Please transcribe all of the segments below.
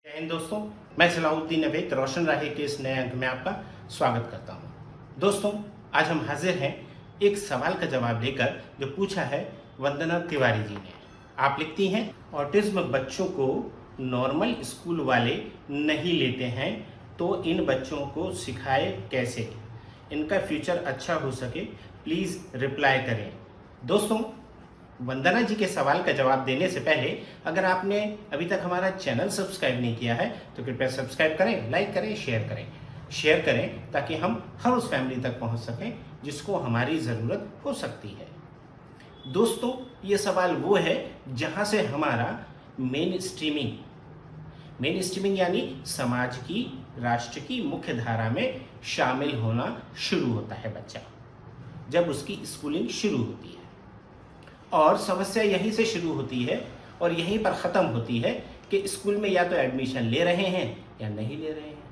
जय हिंद दोस्तों, मैं सलाहुद्दीन अवैध रोशन राहे के इस नए अंक में आपका स्वागत करता हूं। दोस्तों, आज हम हाजिर हैं एक सवाल का जवाब लेकर जो पूछा है वंदना तिवारी जी ने। आप लिखती हैं, ऑटिज्म बच्चों को नॉर्मल स्कूल वाले नहीं लेते हैं, तो इन बच्चों को सिखाए कैसे, इनका फ्यूचर अच्छा हो सके, प्लीज़ रिप्लाई करें। दोस्तों, वंदना जी के सवाल का जवाब देने से पहले अगर आपने अभी तक हमारा चैनल सब्सक्राइब नहीं किया है तो कृपया सब्सक्राइब करें, लाइक करें, शेयर करें ताकि हम हर उस फैमिली तक पहुंच सकें जिसको हमारी ज़रूरत हो सकती है। दोस्तों, ये सवाल वो है जहां से हमारा मेन स्ट्रीमिंग यानी समाज की, राष्ट्र की मुख्य धारा में शामिल होना शुरू होता है बच्चा, जब उसकी स्कूलिंग शुरू होती है। और समस्या यहीं से शुरू होती है और यहीं पर ख़त्म होती है कि स्कूल में या तो एडमिशन ले रहे हैं या नहीं ले रहे हैं।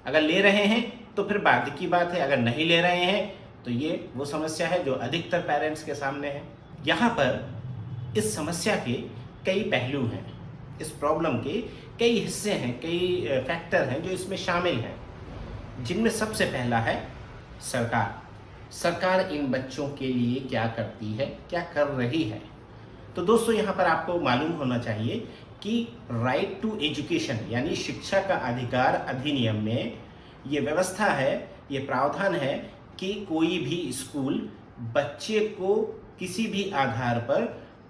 अगर ले रहे हैं तो फिर बाद की बात है, अगर नहीं ले रहे हैं तो ये वो समस्या है जो अधिकतर पेरेंट्स के सामने है। यहाँ पर इस समस्या के कई पहलू हैं, इस प्रॉब्लम के कई हिस्से हैं, कई फैक्टर हैं जो इसमें शामिल हैं, जिनमें सबसे पहला है सरकार इन बच्चों के लिए क्या करती है, क्या कर रही है। तो दोस्तों, यहाँ पर आपको मालूम होना चाहिए कि राइट टू एजुकेशन यानी शिक्षा का अधिकार अधिनियम में ये व्यवस्था है, ये प्रावधान है कि कोई भी स्कूल बच्चे को किसी भी आधार पर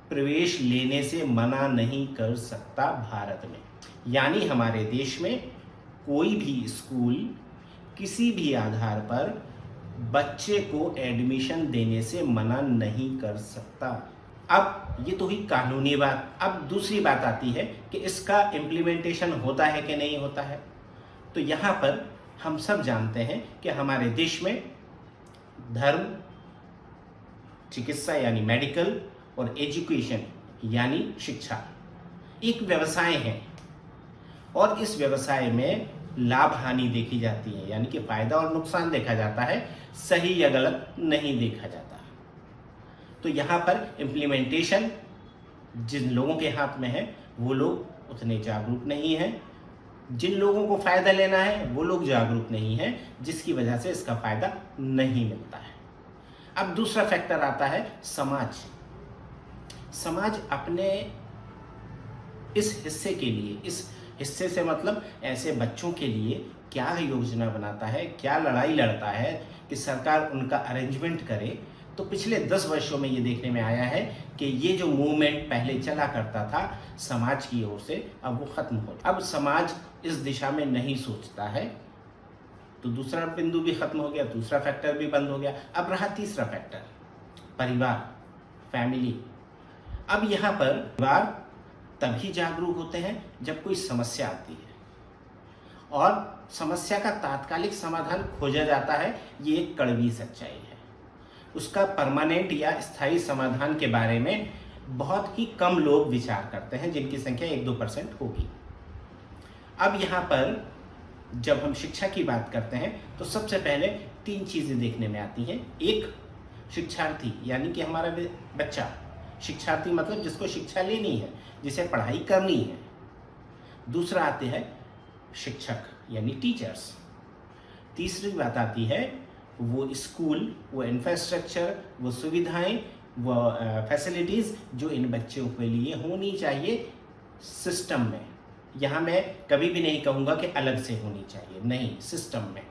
प्रवेश लेने से मना नहीं कर सकता भारत में। यानी हमारे देश में कोई भी स्कूल किसी भी आधार पर बच्चे को एडमिशन देने से मना नहीं कर सकता। अब ये तो हुई कानूनी बात। अब दूसरी बात आती है कि इसका इम्प्लीमेंटेशन होता है कि नहीं होता है। तो यहाँ पर हम सब जानते हैं कि हमारे देश में धर्म, चिकित्सा यानी मेडिकल और एजुकेशन यानी शिक्षा एक व्यवसाय है और इस व्यवसाय में लाभ हानि देखी जाती है, यानी कि फायदा और नुकसान देखा जाता है, सही या गलत नहीं देखा जाता। तो यहाँ पर इम्प्लीमेंटेशन जिन लोगों के हाथ में है वो लोग उतने जागरूक नहीं हैं, जिन लोगों को फायदा लेना है वो लोग जागरूक नहीं हैं, जिसकी वजह से इसका फायदा नहीं मिलता है। अब दूसरा फैक्टर आता है समाज अपने इस हिस्से के लिए, इस हिस्से से मतलब ऐसे बच्चों के लिए क्या योजना बनाता है, क्या लड़ाई लड़ता है कि सरकार उनका अरेंजमेंट करे। तो पिछले 10 वर्षों में ये देखने में आया है कि ये जो मूवमेंट पहले चला करता था समाज की ओर से, अब वो खत्म हो, अब समाज इस दिशा में नहीं सोचता है। तो दूसरा बिंदु भी खत्म हो गया, दूसरा फैक्टर भी बंद हो गया। अब रहा तीसरा फैक्टर, परिवार, फैमिली। अब यहाँ पर परिवार तभी जागरूक होते हैं जब कोई समस्या आती है और समस्या का तात्कालिक समाधान खोजा जाता है। ये एक कड़वी सच्चाई है। उसका परमानेंट या स्थायी समाधान के बारे में बहुत ही कम लोग विचार करते हैं, जिनकी संख्या 1-2% होगी। अब यहाँ पर जब हम शिक्षा की बात करते हैं तो सबसे पहले 3 चीज़ें देखने में आती हैं। एक, शिक्षार्थी यानी कि हमारा बच्चा। शिक्षार्थी मतलब जिसको शिक्षा लेनी है, जिसे पढ़ाई करनी है। दूसरा आते हैं शिक्षक यानी टीचर्स। तीसरी बात आती है वो स्कूल, वो इंफ्रास्ट्रक्चर, वो सुविधाएं, वो फैसिलिटीज़ जो इन बच्चों के लिए होनी चाहिए सिस्टम में। यहाँ मैं कभी भी नहीं कहूँगा कि अलग से होनी चाहिए, नहीं, सिस्टम में।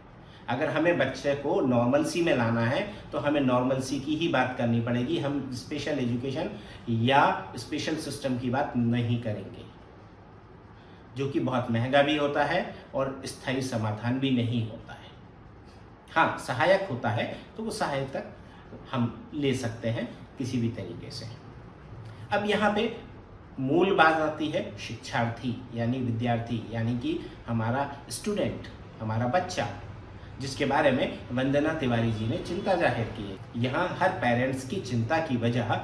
अगर हमें बच्चे को नॉर्मलसी में लाना है तो हमें नॉर्मलसी की ही बात करनी पड़ेगी। हम स्पेशल एजुकेशन या स्पेशल सिस्टम की बात नहीं करेंगे, जो कि बहुत महंगा भी होता है और स्थायी समाधान भी नहीं होता है। हाँ, सहायक होता है तो वो सहायक तक हम ले सकते हैं किसी भी तरीके से। अब यहाँ पे मूल बात आती है शिक्षार्थी यानी विद्यार्थी, यानी कि हमारा स्टूडेंट, हमारा बच्चा, जिसके बारे में वंदना तिवारी जी ने चिंता जाहिर की है। यहाँ हर पेरेंट्स की चिंता की वजह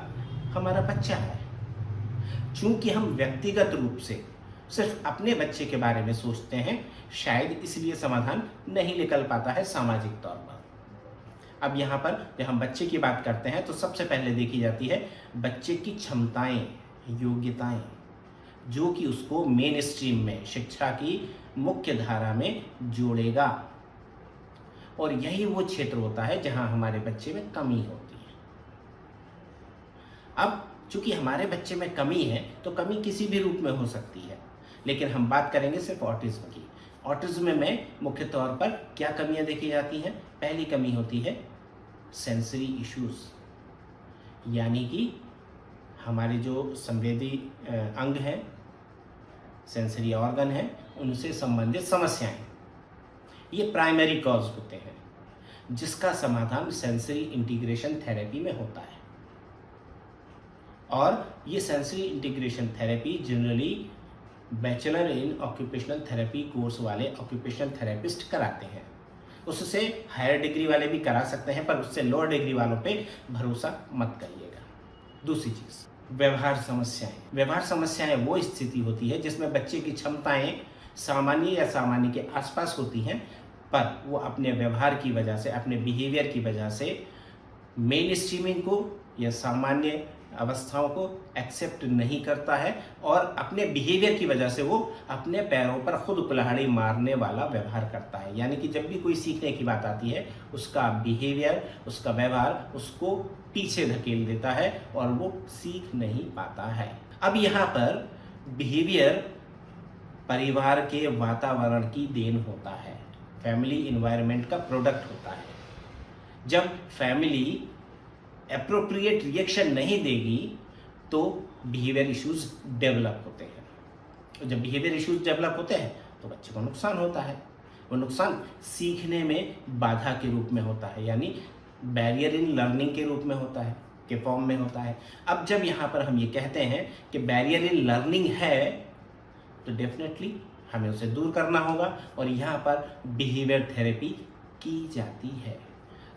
हमारा बच्चा है। चूंकि हम व्यक्तिगत रूप से सिर्फ अपने बच्चे के बारे में सोचते हैं, शायद इसलिए समाधान नहीं निकल पाता है सामाजिक तौर पर। अब यहाँ पर जब हम बच्चे की बात करते हैं तो सबसे पहले देखी जाती है बच्चे की क्षमताएं, योग्यताएं। जो कि उसको मेन स्ट्रीम में, शिक्षा की मुख्य धारा में जोड़ेगा। और यही वो क्षेत्र होता है जहां हमारे बच्चे में कमी होती है। अब चूंकि हमारे बच्चे में कमी है तो कमी किसी भी रूप में हो सकती है, लेकिन हम बात करेंगे सिर्फ ऑटिज्म की। ऑटिज्म में मुख्य तौर पर क्या कमियां देखी जाती हैं? पहली कमी होती है सेंसरी इश्यूज, यानी कि हमारे जो संवेदी अंग हैं, सेंसरी ऑर्गन है, उनसे संबंधित समस्याएं, ये प्राइमरी कॉज होते हैं, जिसका समाधान सेंसरी इंटीग्रेशन थेरेपी में होता है। और ये sensory integration therapy generally bachelor in occupational therapy course वाले ऑक्यूपेशनल थेरेपिस्ट कराते हैं। उससे हायर डिग्री वाले भी करा सकते हैं, पर उससे लोअर डिग्री वालों पे भरोसा मत करिएगा। दूसरी चीज़, व्यवहार समस्याएं। व्यवहार समस्याएं वो स्थिति होती है जिसमें बच्चे की क्षमताएं सामान्य या सामान्य के आसपास होती हैं, पर वो अपने व्यवहार की वजह से, अपने बिहेवियर की वजह से मेन स्ट्रीमिंग को या सामान्य अवस्थाओं को एक्सेप्ट नहीं करता है, और अपने बिहेवियर की वजह से वो अपने पैरों पर खुद कुल्हाड़ी मारने वाला व्यवहार करता है। यानी कि जब भी कोई सीखने की बात आती है, उसका बिहेवियर, उसका व्यवहार उसको पीछे धकेल देता है और वो सीख नहीं पाता है। अब यहाँ पर बिहेवियर परिवार के वातावरण की देन होता है, फैमिली इन्वायरमेंट का प्रोडक्ट होता है। जब फैमिली एप्रोप्रिएट रिएक्शन नहीं देगी तो बिहेवियर इश्यूज डेवलप होते हैं। जब बिहेवियर इश्यूज डेवलप होते हैं तो बच्चे को नुकसान होता है। वो नुकसान सीखने में बाधा के रूप में होता है, यानी बैरियर इन लर्निंग के रूप में होता है, के फॉर्म में होता है। अब जब यहाँ पर हम ये कहते हैं कि बैरियर इन लर्निंग है, तो डेफिनेटली हमें उसे दूर करना होगा, और यहाँ पर बिहेवियर थेरेपी की जाती है।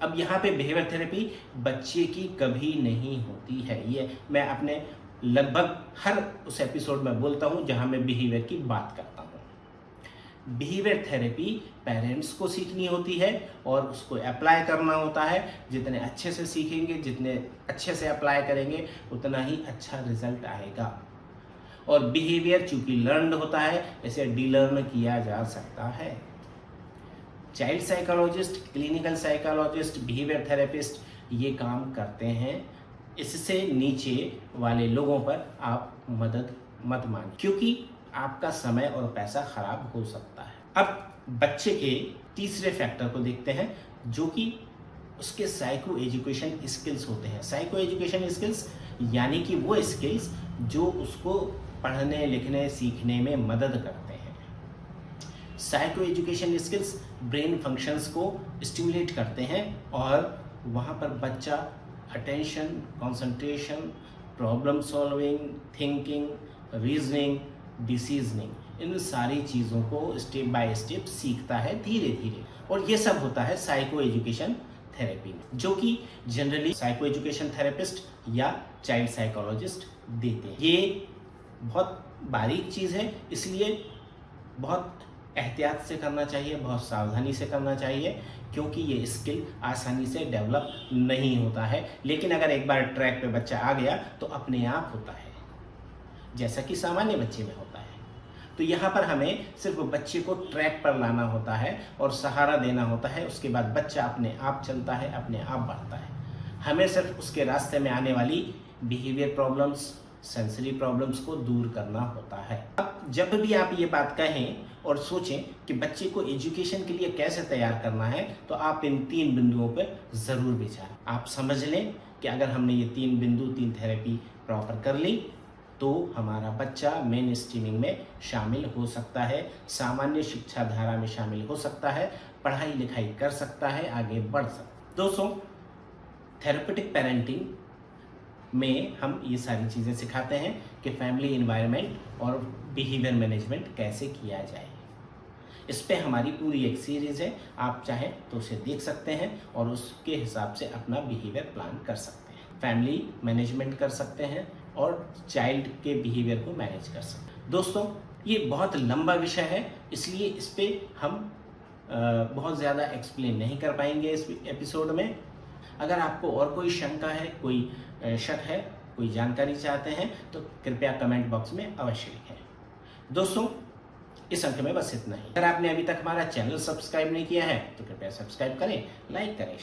अब यहाँ पे बिहेवियर थेरेपी बच्चे की कभी नहीं होती है। ये मैं अपने लगभग हर उस एपिसोड में बोलता हूँ जहाँ मैं बिहेवियर की बात करता हूँ। बिहेवियर थेरेपी पेरेंट्स को सीखनी होती है और उसको अप्लाई करना होता है। जितने अच्छे से सीखेंगे, जितने अच्छे से अप्लाई करेंगे, उतना ही अच्छा रिजल्ट आएगा। और बिहेवियर चूंकि लर्नड होता है, इसे डीलर्न किया जा सकता है। Child psychologist, clinical psychologist, behaviour therapist ये काम करते हैं। इससे नीचे वाले लोगों पर आप मदद मत मांगिए, क्योंकि आपका समय और पैसा खराब हो सकता है। अब बच्चे के तीसरे फैक्टर को देखते हैं, जो कि उसके साइको एजुकेशन स्किल्स होते हैं। साइको एजुकेशन स्किल्स यानी कि वो स्किल्स जो उसको पढ़ने, लिखने, सीखने में मदद करते हैं। Psycho education skills brain functions को स्टिमुलेट करते हैं, और वहाँ पर बच्चा attention, concentration, problem solving, thinking, reasoning, decisioning, इन सारी चीज़ों को स्टेप बाय स्टेप सीखता है धीरे धीरे। और ये सब होता है साइको एजुकेशन थेरेपी में, जो कि जनरली साइको एजुकेशन थेरेपिस्ट या चाइल्ड साइकोलॉजिस्ट देते हैं। ये बहुत बारीक चीज़ है, इसलिए बहुत एहतियात से करना चाहिए, बहुत सावधानी से करना चाहिए, क्योंकि ये स्किल आसानी से डेवलप नहीं होता है। लेकिन अगर एक बार ट्रैक पे बच्चा आ गया तो अपने आप होता है, जैसा कि सामान्य बच्चे में होता है। तो यहाँ पर हमें सिर्फ बच्चे को ट्रैक पर लाना होता है और सहारा देना होता है। उसके बाद बच्चा अपने आप चलता है, अपने आप बढ़ता है। हमें सिर्फ उसके रास्ते में आने वाली बिहेवियर प्रॉब्लम्स, सेंसरी प्रॉब्लम्स को दूर करना होता है। अब जब भी आप ये बात कहें और सोचें कि बच्चे को एजुकेशन के लिए कैसे तैयार करना है, तो आप इन 3 बिंदुओं पर ज़रूर विचार। आप समझ लें कि अगर हमने ये 3 बिंदु, 3 थेरेपी प्रॉपर कर ली, तो हमारा बच्चा मेन स्ट्रीमिंग में शामिल हो सकता है, सामान्य शिक्षा धारा में शामिल हो सकता है, पढ़ाई लिखाई कर सकता है, आगे बढ़ सकता है। दोस्तों, थेरेपेटिक पेरेंटिंग में हम ये सारी चीज़ें सिखाते हैं कि फैमिली इन्वायरमेंट और बिहेवियर मैनेजमेंट कैसे किया जाए। इस पे हमारी पूरी एक सीरीज़ है, आप चाहें तो उसे देख सकते हैं और उसके हिसाब से अपना बिहेवियर प्लान कर सकते हैं। फैमिली मैनेजमेंट कर सकते हैं और चाइल्ड के बिहेवियर को मैनेज कर सकते हैं। दोस्तों, ये बहुत लंबा विषय है, इसलिए इस पर हम बहुत ज़्यादा एक्सप्लेन नहीं कर पाएंगे इस एपिसोड में। अगर आपको और कोई शंका है, कोई शक है, कोई जानकारी चाहते हैं, तो कृपया कमेंट बॉक्स में अवश्य लिखें। दोस्तों, इस अंक में बस इतना ही। अगर आपने अभी तक हमारा चैनल सब्सक्राइब नहीं किया है तो कृपया सब्सक्राइब करें, लाइक करें,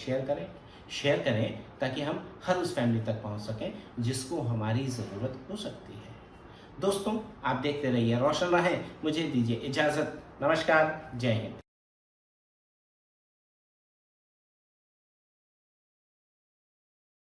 शेयर करें ताकि हम हर उस फैमिली तक पहुंच सकें जिसको हमारी ज़रूरत हो सकती है। दोस्तों, आप देखते रहिए रोशन रहें। मुझे दीजिए इजाज़त। नमस्कार, जय हिंद।